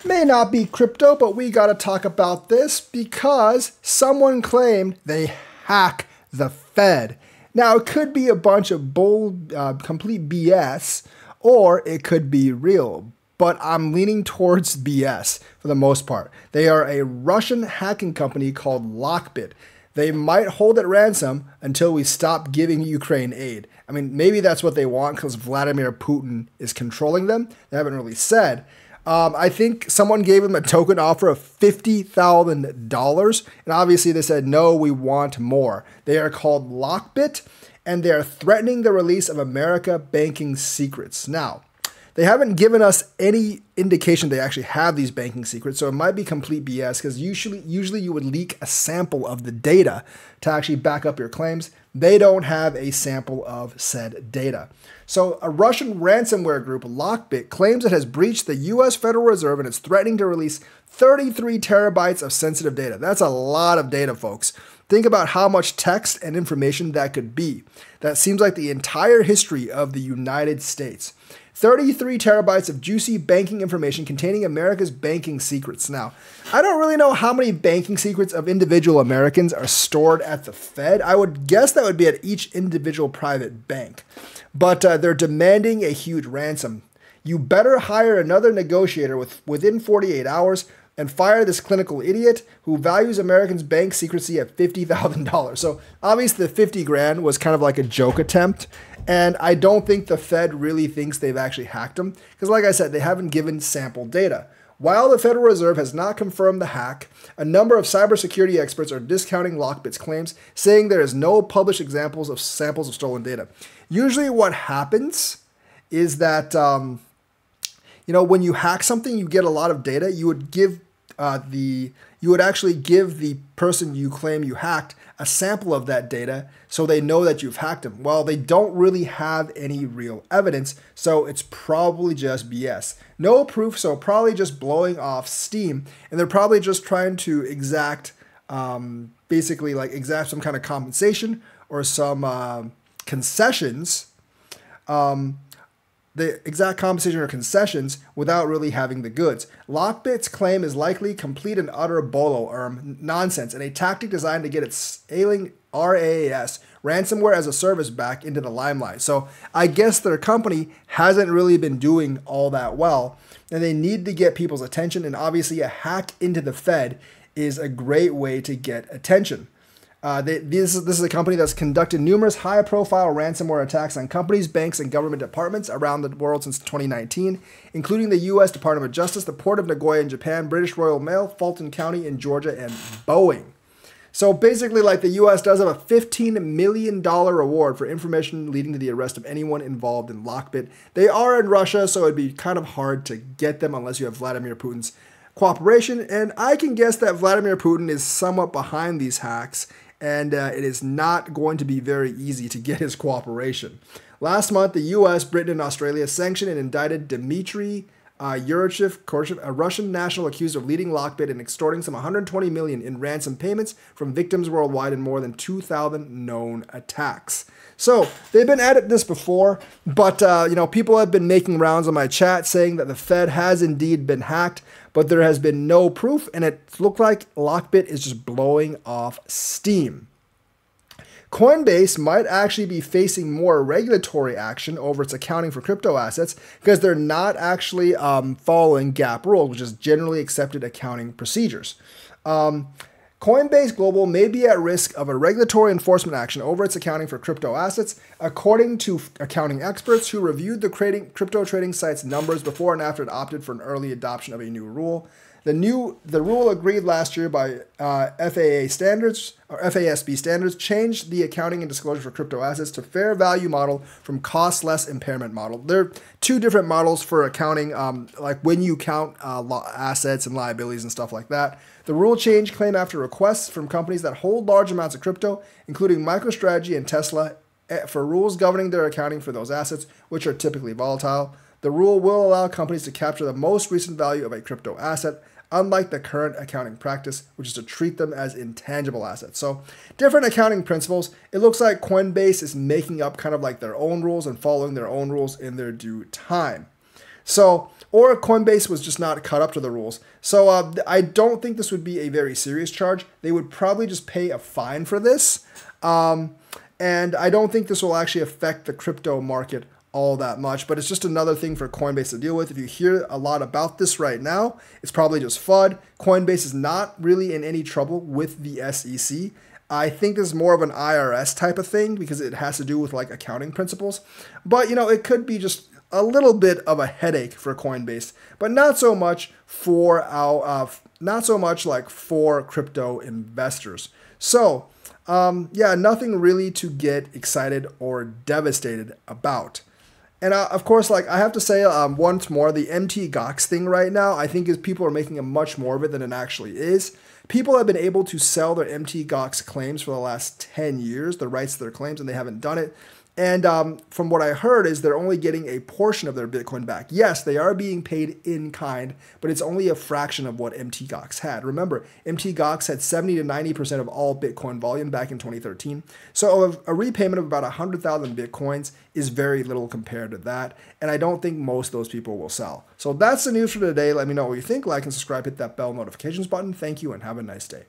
May not be crypto, but we got to talk about this because someone claimed they hack the Fed. Now, it could be a bunch of complete BS, or it could be real, but I'm leaning towards BS for the most part. They are a Russian hacking company called Lockbit. They might hold at ransom until we stop giving Ukraine aid. I mean, maybe that's what they want because Vladimir Putin is controlling them. They haven't really said. I think someone gave them a token offer of $50,000, and obviously they said, no, we want more. They are called Lockbit, and they are threatening the release of America banking secrets. Now, they haven't given us any indication they actually have these banking secrets, so it might be complete BS because usually you would leak a sample of the data to actually back up your claims. They don't have a sample of said data. So a Russian ransomware group, Lockbit, claims it has breached the US Federal Reserve and is threatening to release 33 terabytes of sensitive data. That's a lot of data, folks. Think about how much text and information that could be. That seems like the entire history of the United States. 33 terabytes of juicy banking information containing America's banking secrets. Now, I don't really know how many banking secrets of individual Americans are stored at the Fed. I would guess that would be at each individual private bank. But they're demanding a huge ransom. You better hire another negotiator within 48 hours and fire this clinical idiot who values Americans' bank secrecy at $50,000. So obviously the 50 grand was kind of like a joke attempt. And I don't think the Fed really thinks they've actually hacked them. Because like I said, they haven't given sample data. While the Federal Reserve has not confirmed the hack, a number of cybersecurity experts are discounting Lockbit's claims, saying there is no published examples of samples of stolen data. Usually what happens is that, when you hack something, you get a lot of data. You would actually give the person you claim you hacked a sample of that data so they know that you've hacked them. Well, they don't really have any real evidence, so it's probably just BS. No proof, so probably just blowing off steam, and they're probably just trying to exact, exact some kind of compensation or some concessions. The exact compensation or concessions without really having the goods. Lockbit's claim is likely complete and utter bolo or nonsense and a tactic designed to get its ailing RAAS, ransomware as a service, back into the limelight. So I guess their company hasn't really been doing all that well, and they need to get people's attention, and obviously a hack into the Fed is a great way to get attention. This is a company that's conducted numerous high-profile ransomware attacks on companies, banks, and government departments around the world since 2019, including the U.S. Department of Justice, the Port of Nagoya in Japan, British Royal Mail, Fulton County in Georgia, and Boeing. So basically, like, the U.S. does have a $15 million reward for information leading to the arrest of anyone involved in Lockbit. They are in Russia, so it'd be kind of hard to get them unless you have Vladimir Putin's cooperation, and I can guess that Vladimir Putin is somewhat behind these hacks, and it is not going to be very easy to get his cooperation. Last month, the US, Britain, and Australia sanctioned and indicted Dmitry Yurchev, a Russian national accused of leading Lockbit and extorting some $120 million in ransom payments from victims worldwide in more than 2,000 known attacks. So they've been at this before, but people have been making rounds on my chat saying that the Fed has indeed been hacked, but there has been no proof, and it looked like Lockbit is just blowing off steam. Coinbase might actually be facing more regulatory action over its accounting for crypto assets because they're not actually following GAAP rules, which is generally accepted accounting procedures. Coinbase Global may be at risk of a regulatory enforcement action over its accounting for crypto assets, according to accounting experts who reviewed the crypto trading site's numbers before and after it opted for an early adoption of a new rule. The rule agreed last year by FASB standards changed the accounting and disclosure for crypto assets to fair value model from cost less impairment model. There are two different models for accounting, like when you count assets and liabilities and stuff like that. The rule change came after requests from companies that hold large amounts of crypto, including MicroStrategy and Tesla, for rules governing their accounting for those assets, which are typically volatile. The rule will allow companies to capture the most recent value of a crypto asset, unlike the current accounting practice, which is to treat them as intangible assets. So different accounting principles. It looks like Coinbase is making up kind of like their own rules and following their own rules in their due time. So or Coinbase was just not caught up to the rules. So I don't think this would be a very serious charge. They would probably just pay a fine for this. And I don't think this will actually affect the crypto market all that much, but it's just another thing for Coinbase to deal with. If you hear a lot about this right now, it's probably just FUD. Coinbase is not really in any trouble with the SEC. I think this is more of an IRS type of thing because it has to do with like accounting principles. But it could be just a little bit of a headache for Coinbase, but not so much for like for crypto investors. So yeah, nothing really to get excited or devastated about. And of course, like I have to say once more, the MT Gox thing right now, I think is people are making a much more of it than it actually is. People have been able to sell their MT Gox claims for the last 10 years, the rights to their claims, and they haven't done it. And from what I heard is they're only getting a portion of their Bitcoin back. Yes, they are being paid in kind, but it's only a fraction of what MT Gox had. Remember, MT Gox had 70 to 90% of all Bitcoin volume back in 2013. So a repayment of about 100,000 Bitcoins is very little compared to that. And I don't think most of those people will sell. So that's the news for today. Let me know what you think. Like and subscribe, hit that bell notifications button. Thank you and have a nice day.